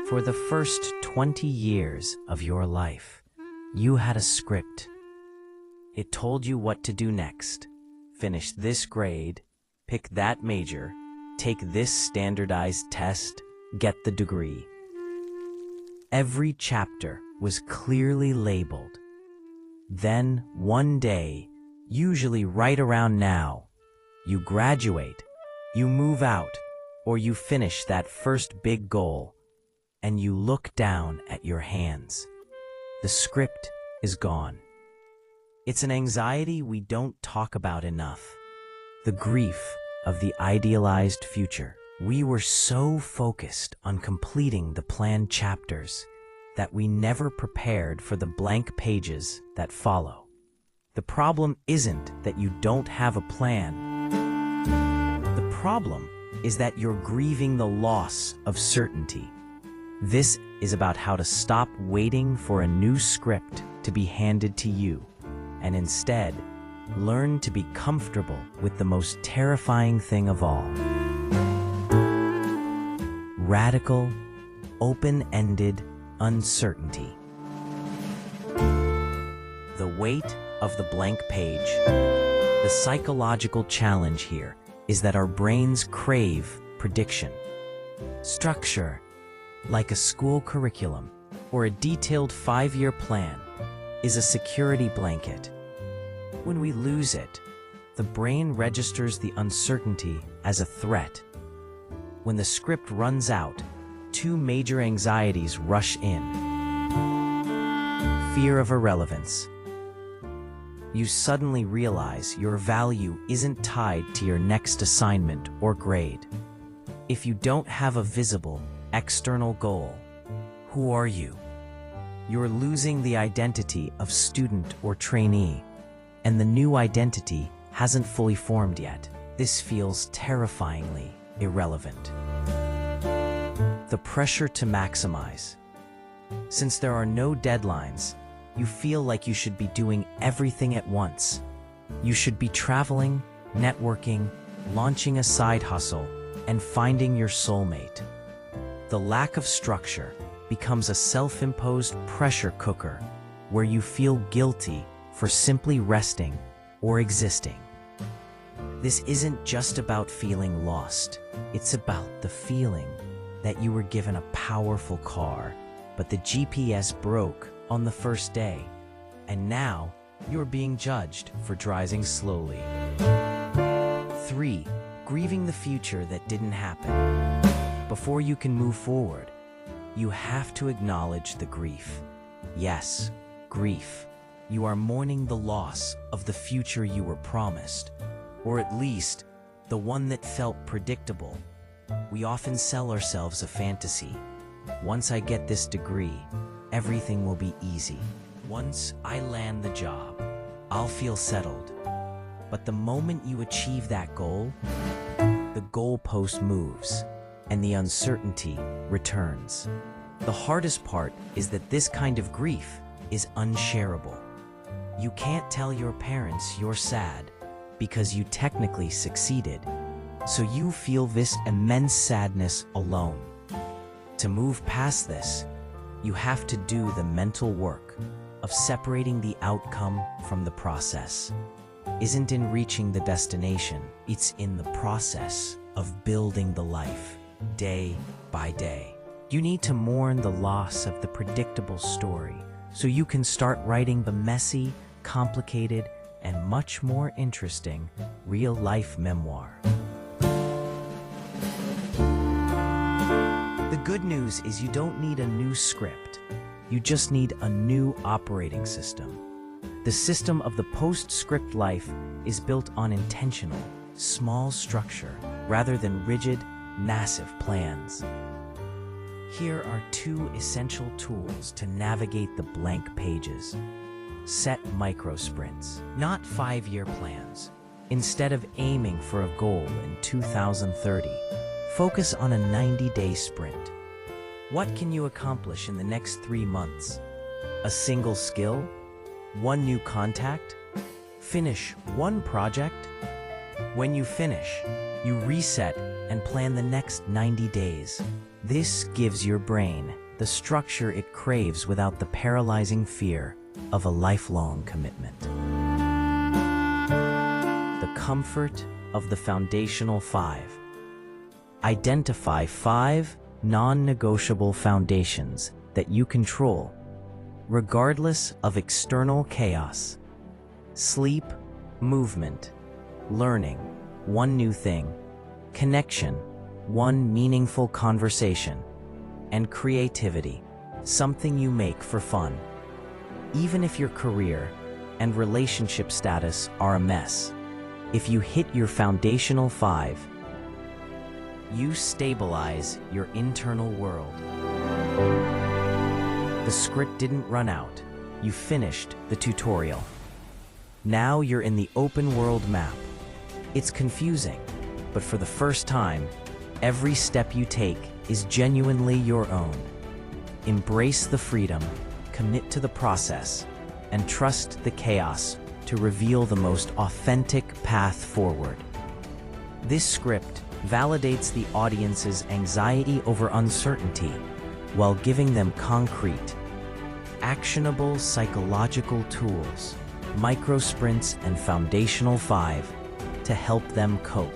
For the first 20 years of your life, you had a script. It told you what to do next. Finish this grade, pick that major, take this standardized test, get the degree. Every chapter was clearly labeled. Then, one day, usually right around now, you graduate, you move out, or you finish that first big goal, and you look down at your hands. The script is gone. It's an anxiety we don't talk about enough. The grief of the idealized future. We were so focused on completing the planned chapters that we never prepared for the blank pages that follow. The problem isn't that you don't have a plan. The problem is that you're grieving the loss of certainty. This is about how to stop waiting for a new script to be handed to you, and instead, learn to be comfortable with the most terrifying thing of all. Radical, open-ended uncertainty. The weight of the blank page. The psychological challenge here is that our brains crave prediction. Structure, like a school curriculum or a detailed 5-year plan, is a security blanket. When we lose it, the brain registers the uncertainty as a threat. When the script runs out, 2 major anxieties rush in. Fear of irrelevance. You suddenly realize your value isn't tied to your next assignment or grade. If you don't have a visible, external goal, who are you? You're losing the identity of student or trainee, and the new identity hasn't fully formed yet. This feels terrifyingly irrelevant. The pressure to maximize. Since there are no deadlines, you feel like you should be doing everything at once. You should be traveling, networking, launching a side hustle, and finding your soulmate. The lack of structure becomes a self-imposed pressure cooker where you feel guilty for simply resting or existing. This isn't just about feeling lost. It's about the feeling that you were given a powerful car, but the GPS broke on the first day, and now you're being judged for driving slowly. 3. Grieving the future that didn't happen. Before you can move forward, you have to acknowledge the grief. Yes, grief. You are mourning the loss of the future you were promised, or at least the one that felt predictable. We often sell ourselves a fantasy. Once I get this degree, everything will be easy. Once I land the job, I'll feel settled. But the moment you achieve that goal, the goalpost moves, and the uncertainty returns. The hardest part is that this kind of grief is unshareable. You can't tell your parents you're sad because you technically succeeded, so you feel this immense sadness alone. To move past this, you have to do the mental work of separating the outcome from the process. Isn't in reaching the destination, it's in the process of building the life, day by day. You need to mourn the loss of the predictable story so you can start writing the messy, complicated, and much more interesting real-life memoir. The good news is you don't need a new script. You just need a new operating system. The system of the post-script life is built on intentional, small structure rather than rigid, massive plans. Here are 2 essential tools to navigate the blank pages. Set micro-sprints, not 5-year plans. Instead of aiming for a goal in 2030, focus on a 90-day sprint. What can you accomplish in the next 3 months? A single skill? 1 new contact? Finish 1 project? When you finish, you reset and plan the next 90 days. This gives your brain the structure it craves without the paralyzing fear of a lifelong commitment. The comfort of the foundational 5. Identify 5 non-negotiable foundations that you control, regardless of external chaos. Sleep, movement, learning, 1 new thing, connection, 1 meaningful conversation, and creativity, something you make for fun. Even if your career and relationship status are a mess, if you hit your foundational 5, you stabilize your internal world. The script didn't run out. You finished the tutorial. Now you're in the open world map. It's confusing, but for the first time, every step you take is genuinely your own. Embrace the freedom, commit to the process, and trust the chaos to reveal the most authentic path forward. This script validates the audience's anxiety over uncertainty while giving them concrete, actionable psychological tools, micro sprints, and foundational 5 to help them cope.